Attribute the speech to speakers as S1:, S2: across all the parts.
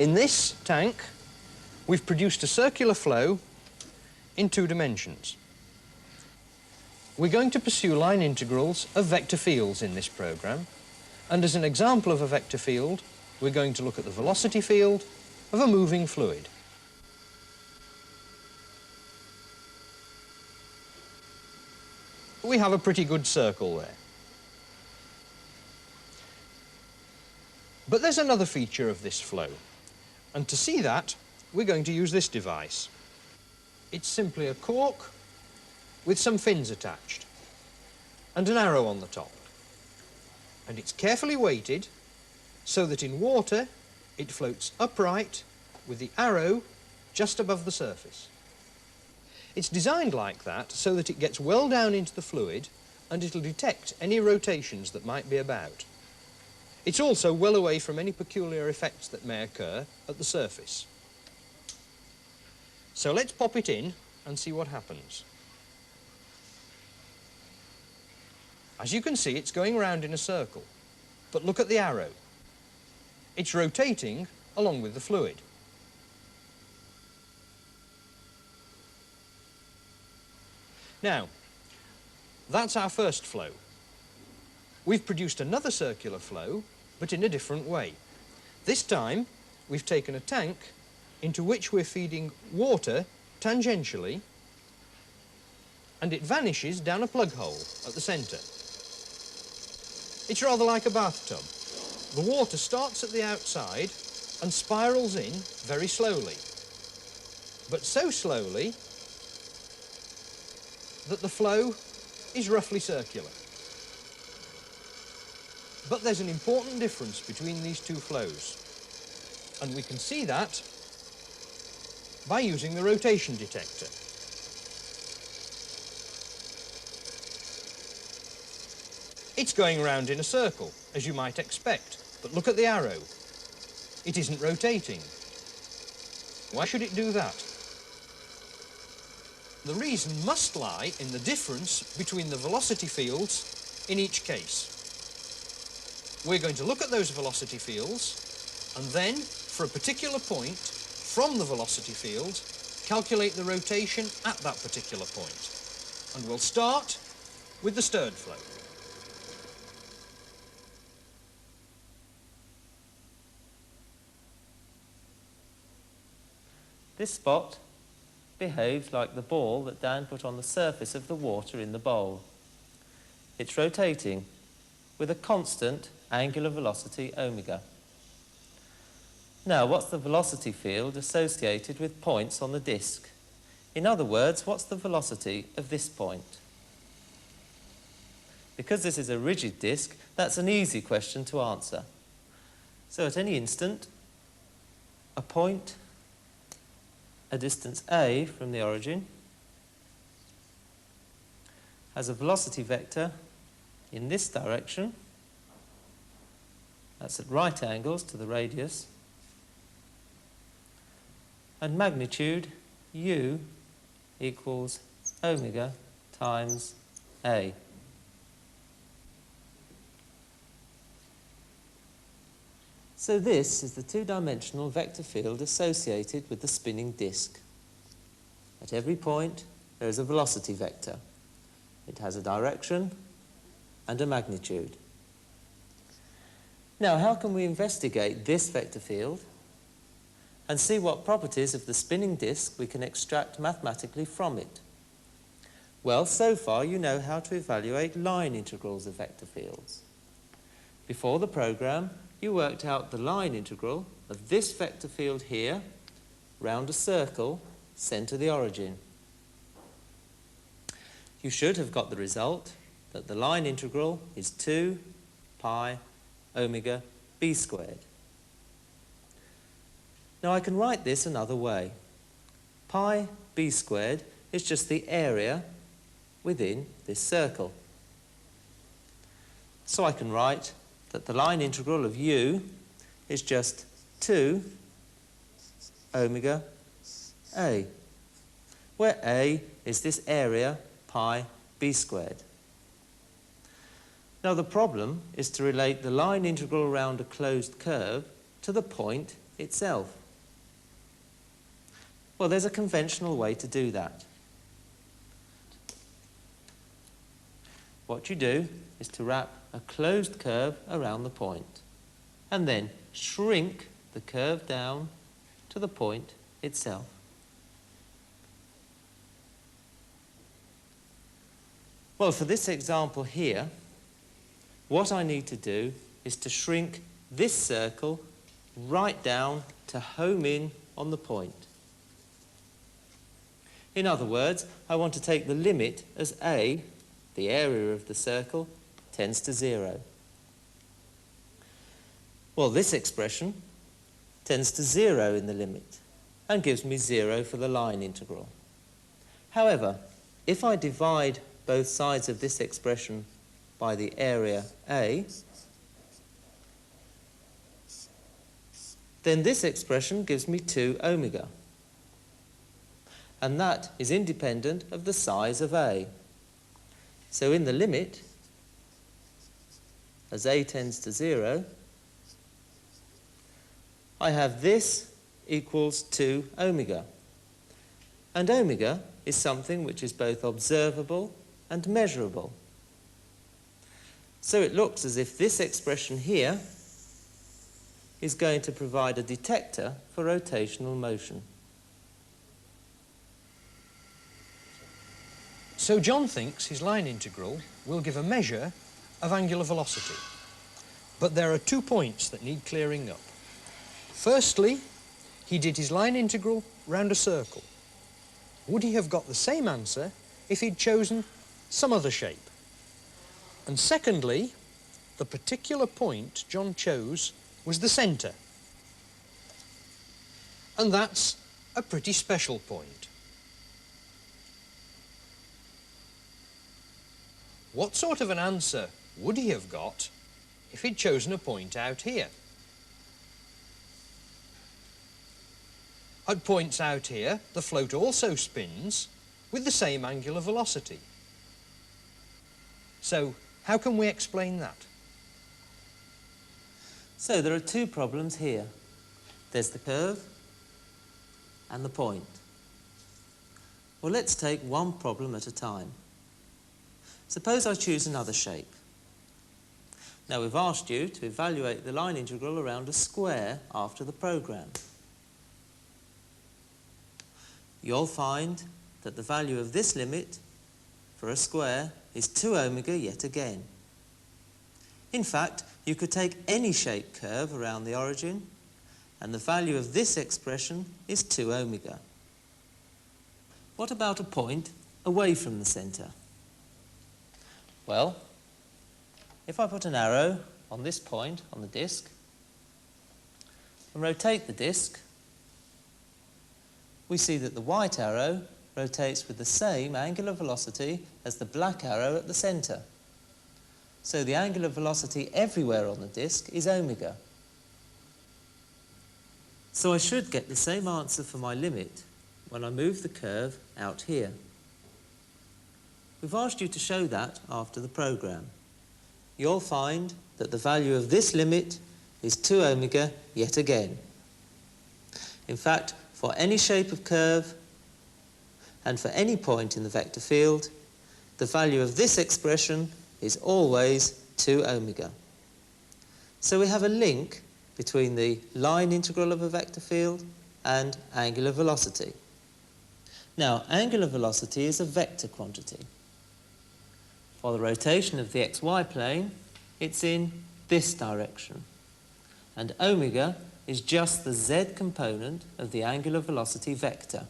S1: In this tank, we've produced a circular flow in 2 dimensions. We're going to pursue line integrals of vector fields in this programme, and as an example of a vector field, we're going to look at the velocity field of a moving fluid. We have a pretty good circle there. But there's another feature of this flow, and to see that, we're going to use this device. It's simply a cork with some fins attached and an arrow on the top. And it's carefully weighted so that in water it floats upright with the arrow just above the surface. It's designed like that so that it gets well down into the fluid and it'll detect any rotations that might be about. It's also well away from any peculiar effects that may occur at the surface. So let's pop it in and see what happens. As you can see, it's going round in a circle, but look at the arrow. It's rotating along with the fluid. Now, that's our first flow. We've produced another circular flow, but in a different way. This time, we've taken a tank into which we're feeding water tangentially, and it vanishes down a plug hole at the centre. It's rather like a bathtub. The water starts at the outside and spirals in very slowly, but so slowly that the flow is roughly circular. But there's an important difference between these two flows, and we can see that by using the rotation detector. It's going round in a circle, as you might expect, but look at the arrow. It isn't rotating. Why should it do that? The reason must lie in the difference between the velocity fields in each case. We're going to look at those velocity fields and then, for a particular point, from the velocity field, calculate the rotation at that particular point. And we'll start with the stirred flow.
S2: This spot behaves like the ball that Dan put on the surface of the water in the bowl. It's rotating with a constant angular velocity omega. Now, what's the velocity field associated with points on the disk? In other words, what's the velocity of this point? Because this is a rigid disk, that's an easy question to answer. So at any instant, a point, a distance a from the origin, has a velocity vector in this direction. That's at right angles to the radius. And magnitude u equals omega times a. So this is the two-dimensional vector field associated with the spinning disk. At every point, there is a velocity vector. It has a direction and a magnitude. Now, how can we investigate this vector field and see what properties of the spinning disk we can extract mathematically from it? Well, so far you know how to evaluate line integrals of vector fields. Before the program, you worked out the line integral of this vector field here round a circle centre the origin. You should have got the result that the line integral is 2 pi omega b squared. Now I can write this another way. Pi b squared is just the area within this circle. So I can write that the line integral of u is just 2 omega a, where a is this area pi b squared. Now the problem is to relate the line integral around a closed curve to the point itself. Well, there's a conventional way to do that. What you do is to wrap a closed curve around the point and then shrink the curve down to the point itself. Well, for this example here, what I need to do is to shrink this circle right down to home in on the point. In other words, I want to take the limit as A, the area of the circle, tends to 0. Well, this expression tends to 0 in the limit and gives me 0 for the line integral. However, if I divide both sides of this expression by the area A, then this expression gives me 2 omega. And that is independent of the size of A. So in the limit, as A tends to 0, I have this equals 2 omega. And omega is something which is both observable and measurable. So it looks as if this expression here is going to provide a detector for rotational motion.
S1: So John thinks his line integral will give a measure of angular velocity. But there are 2 points that need clearing up. Firstly, he did his line integral round a circle. Would he have got the same answer if he'd chosen some other shape? And secondly, the particular point John chose was the centre. And that's a pretty special point. What sort of an answer would he have got if he'd chosen a point out here? At points out here, the float also spins with the same angular velocity. So, how can we explain that?
S2: So there are 2 problems here. There's the curve and the point. Well, let's take one problem at a time. Suppose I choose another shape. Now, we've asked you to evaluate the line integral around a square after the program. You'll find that the value of this limit for a square is 2 omega yet again. In fact, you could take any shape curve around the origin, and the value of this expression is 2 omega. What about a point away from the centre? Well, if I put an arrow on this point on the disk and rotate the disk, we see that the white arrow rotates with the same angular velocity as the black arrow at the centre. So the angular velocity everywhere on the disk is omega. So I should get the same answer for my limit when I move the curve out here. We've asked you to show that after the program. You'll find that the value of this limit is 2 omega yet again. In fact, for any shape of curve and for any point in the vector field, the value of this expression is always 2 omega. So we have a link between the line integral of a vector field and angular velocity. Now, angular velocity is a vector quantity. For the rotation of the xy plane, it's in this direction. And omega is just the z component of the angular velocity vector.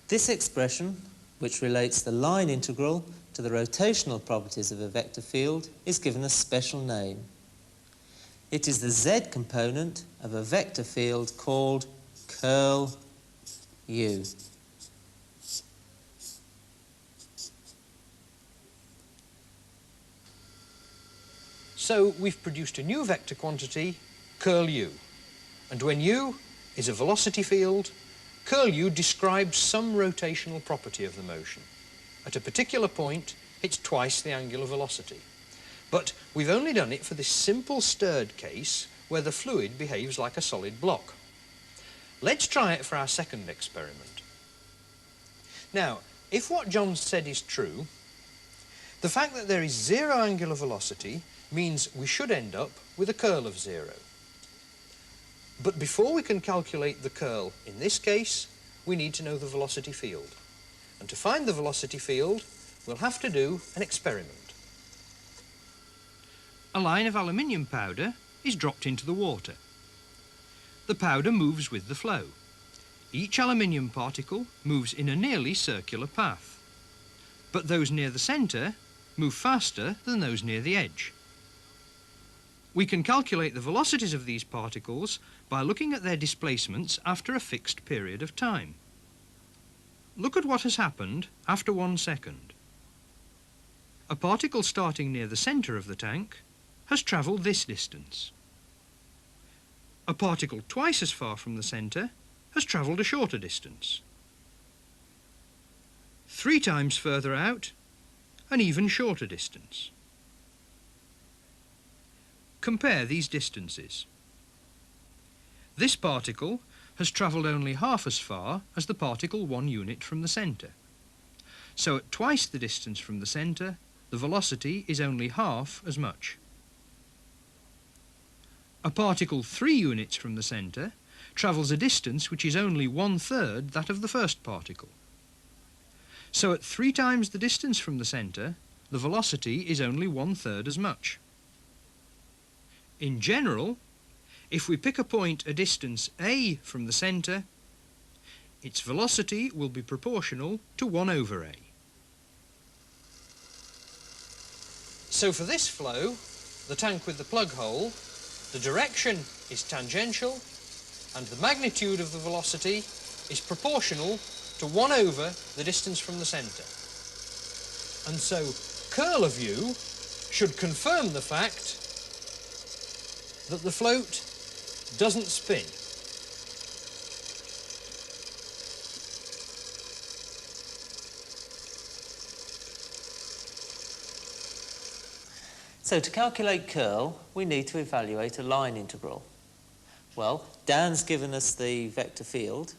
S2: This expression, which relates the line integral to the rotational properties of a vector field, is given a special name. It is the z component of a vector field called curl U.
S1: So we've produced a new vector quantity, curl U. And when U is a velocity field, curl U describes some rotational property of the motion. At a particular point, it's twice the angular velocity. But we've only done it for this simple stirred case where the fluid behaves like a solid block. Let's try it for our second experiment. Now, if what John said is true, the fact that there is zero angular velocity means we should end up with a curl of zero. But before we can calculate the curl in this case, we need to know the velocity field. And to find the velocity field, we'll have to do an experiment.
S3: A line of aluminium powder is dropped into the water. The powder moves with the flow. Each aluminium particle moves in a nearly circular path, but those near the centre move faster than those near the edge. We can calculate the velocities of these particles by looking at their displacements after a fixed period of time. Look at what has happened after 1 second. A particle starting near the centre of the tank has travelled this distance. A particle twice as far from the centre has travelled a shorter distance. 3 times further out, an even shorter distance. Compare these distances. This particle has travelled only half as far as the particle 1 unit from the centre. So at twice the distance from the centre, the velocity is only half as much. A particle 3 units from the centre travels a distance which is only 1/3 that of the first particle. So at 3 times the distance from the centre, the velocity is only 1/3 as much. In general, if we pick a point a distance a from the centre, its velocity will be proportional to 1/a.
S1: So for this flow, the tank with the plug hole, the direction is tangential and the magnitude of the velocity is proportional to 1/, the distance from the centre. And so curl of u should confirm the fact that the float doesn't spin.
S2: So to calculate curl, we need to evaluate a line integral. Well, Dan's given us the vector field.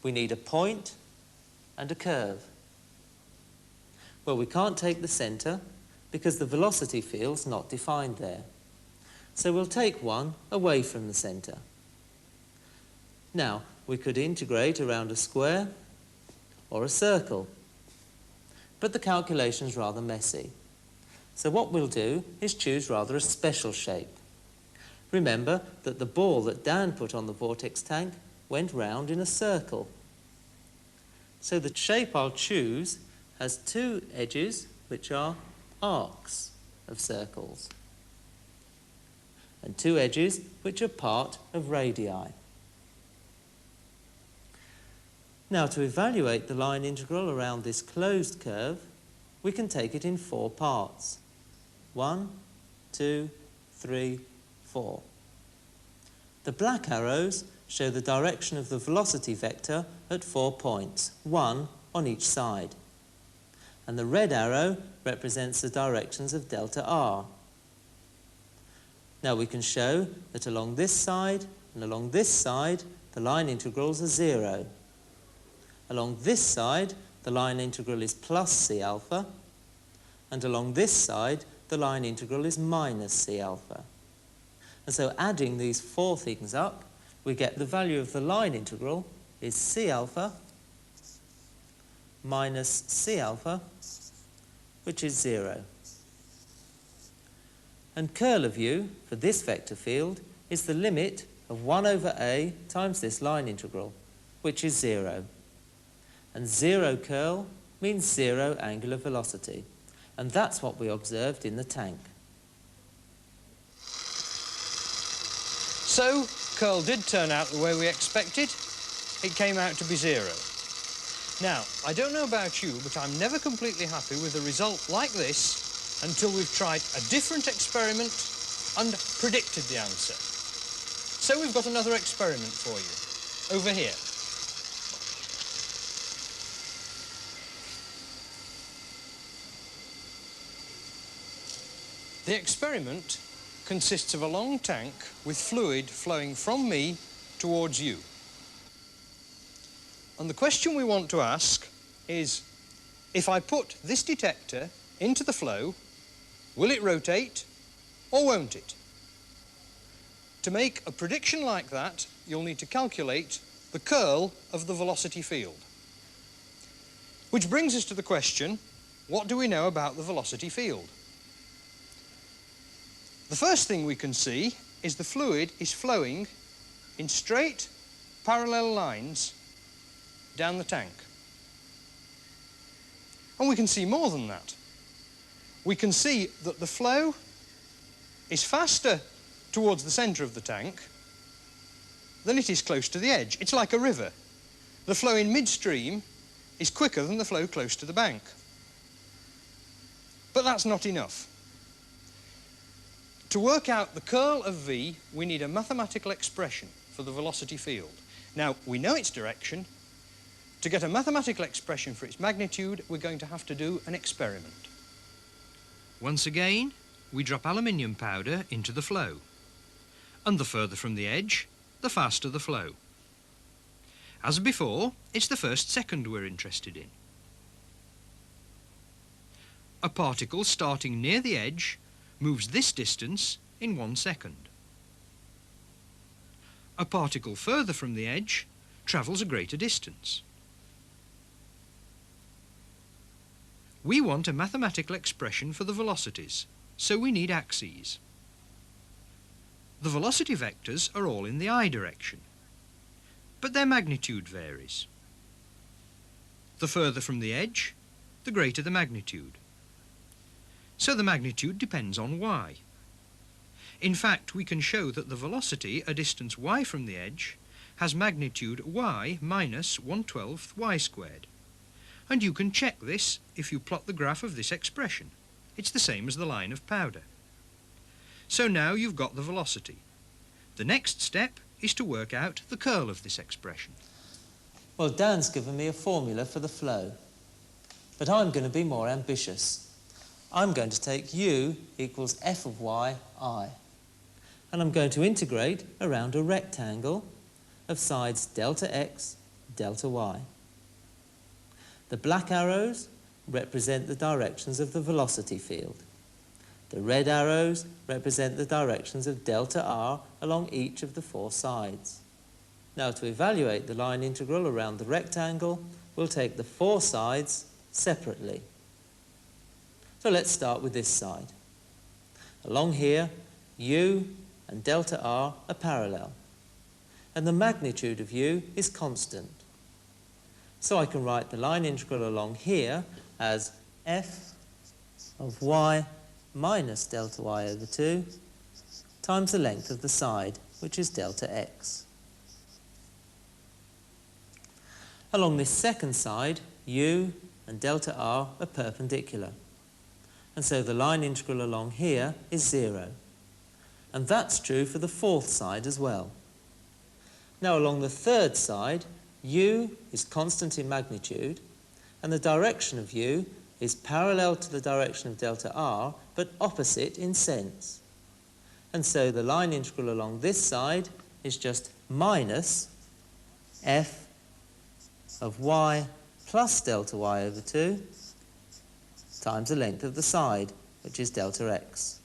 S2: We need a point and a curve. Well, we can't take the centre because the velocity field's not defined there. So we'll take one away from the centre. Now, we could integrate around a square or a circle, but the calculation's rather messy. So what we'll do is choose rather a special shape. Remember that the ball that Dan put on the vortex tank went round in a circle. So the shape I'll choose has 2 edges which are arcs of circles, and 2 edges which are part of radii. Now, to evaluate the line integral around this closed curve, we can take it in 4 parts. 1, 2, 3, 4. The black arrows show the direction of the velocity vector at 4 points, 1 on each side. And the red arrow represents the directions of delta r. Now we can show that along this side and along this side, the line integrals are 0. Along this side, the line integral is plus c alpha, and along this side, the line integral is minus c alpha. And so adding these 4 things up, we get the value of the line integral is c alpha minus c alpha, which is 0. And curl of u for this vector field is the limit of 1/a times this line integral, which is 0. And 0 curl means 0 angular velocity. And that's what we observed in the tank.
S1: So, curl did turn out the way we expected. It came out to be 0. Now, I don't know about you, but I'm never completely happy with a result like this until we've tried a different experiment and predicted the answer. So we've got another experiment for you, over here. The experiment consists of a long tank with fluid flowing from me towards you. And the question we want to ask is, if I put this detector into the flow, will it rotate or won't it? To make a prediction like that, you'll need to calculate the curl of the velocity field. Which brings us to the question, what do we know about the velocity field? The first thing we can see is the fluid is flowing in straight, parallel lines down the tank. And we can see more than that. We can see that the flow is faster towards the centre of the tank than it is close to the edge. It's like a river. The flow in midstream is quicker than the flow close to the bank. But that's not enough. To work out the curl of V, we need a mathematical expression for the velocity field. Now, we know its direction. To get a mathematical expression for its magnitude, we're going to have to do an experiment.
S3: Once again, we drop aluminium powder into the flow. And the further from the edge, the faster the flow. As before, it's the first second we're interested in. A particle starting near the edge moves this distance in 1 second. A particle further from the edge travels a greater distance. We want a mathematical expression for the velocities, so we need axes. The velocity vectors are all in the I direction, but their magnitude varies. The further from the edge, the greater the magnitude. So the magnitude depends on y. In fact, we can show that the velocity a distance y from the edge has magnitude y minus 1/12 y squared. And you can check this if you plot the graph of this expression. It's the same as the line of powder. So now you've got the velocity. The next step is to work out the curl of this expression.
S2: Well, Dan's given me a formula for the flow, but I'm going to be more ambitious. I'm going to take u equals f of y, I, and I'm going to integrate around a rectangle of sides delta x, delta y. The black arrows represent the directions of the velocity field. The red arrows represent the directions of delta r along each of the 4 sides. Now, to evaluate the line integral around the rectangle, we'll take the 4 sides separately. So let's start with this side. Along here, u and delta r are parallel, and the magnitude of u is constant. So I can write the line integral along here as f of y minus delta y over 2 times the length of the side, which is delta x. Along this second side, u and delta r are perpendicular, and so the line integral along here is 0. And that's true for the 4th side as well. Now, along the 3rd side, u is constant in magnitude, and the direction of u is parallel to the direction of delta r, but opposite in sense. And so the line integral along this side is just minus f of y plus delta y over 2 times the length of the side, which is delta x.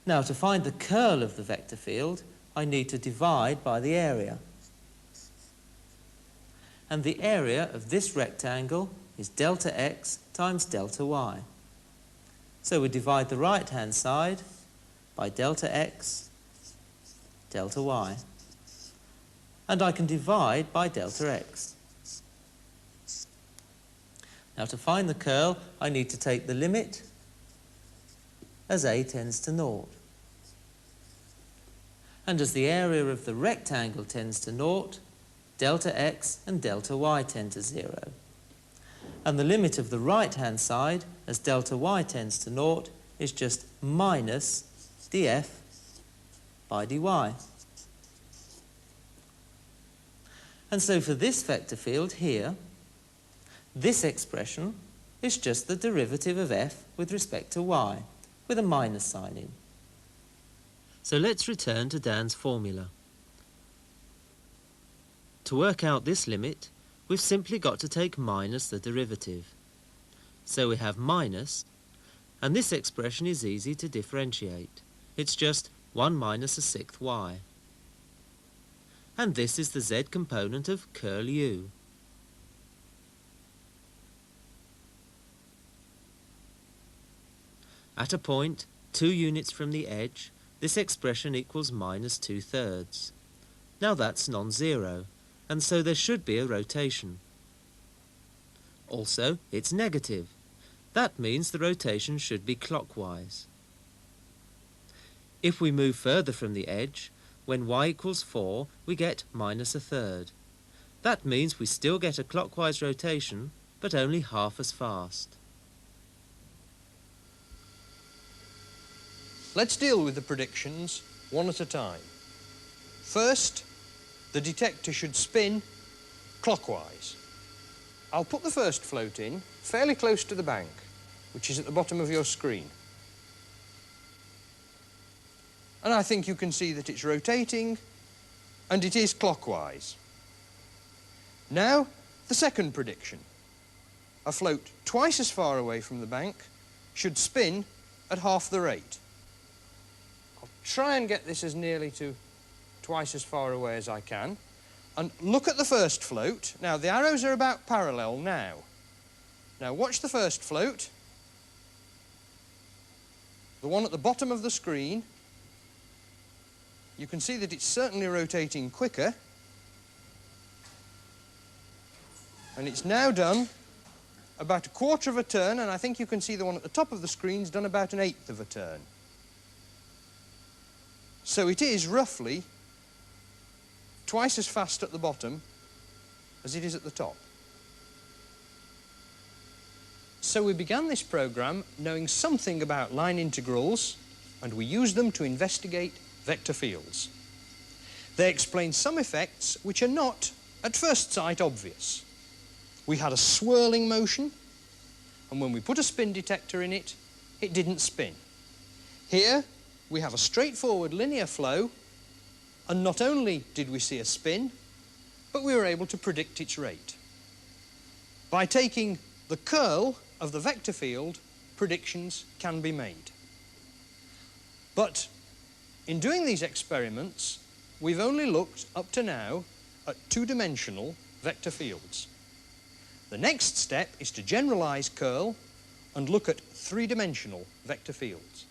S2: Now, to find the curl of the vector field, I need to divide by the area. And the area of this rectangle is delta x times delta y. So we divide the right-hand side by delta x, delta y. And I can divide by delta x. Now, to find the curl, I need to take the limit as a tends to 0. And as the area of the rectangle tends to 0, delta x and delta y tend to 0. And the limit of the right-hand side, as delta y tends to 0, is just minus df by dy. And so for this vector field here, this expression is just the derivative of f with respect to y, with a minus sign in. So let's return to Dan's formula. To work out this limit, we've simply got to take minus the derivative. So we have minus, and this expression is easy to differentiate. It's just 1 minus a sixth y. And this is the z component of curl u. At a point 2 units from the edge, this expression equals minus 2/3. Now that's non-zero, and so there should be a rotation. Also, it's negative. That means the rotation should be clockwise. If we move further from the edge, when y equals 4, we get minus 1/3. That means we still get a clockwise rotation, but only half as fast.
S1: Let's deal with the predictions one at a time. First, the detector should spin clockwise. I'll put the first float in fairly close to the bank, which is at the bottom of your screen. And I think you can see that it's rotating, and it is clockwise. Now, the second prediction. A float twice as far away from the bank should spin at half the rate. I'll try and get this as nearly to twice as far away as I can. And look at the first float. Now, the arrows are about parallel now. Now, watch the first float. The one at the bottom of the screen. You can see that it's certainly rotating quicker. And it's now done about a quarter of a turn, and I think you can see the one at the top of the screen's done about 1/8 of a turn. So it is roughly twice as fast at the bottom as it is at the top. So we began this programme knowing something about line integrals, and we used them to investigate vector fields. They explain some effects which are not, at first sight, obvious. We had a swirling motion, and when we put a spin detector in it, it didn't spin. Here, we have a straightforward linear flow, and not only did we see a spin, but we were able to predict its rate. By taking the curl of the vector field, predictions can be made. But in doing these experiments, we've only looked up to now at two-dimensional vector fields. The next step is to generalize curl and look at three-dimensional vector fields.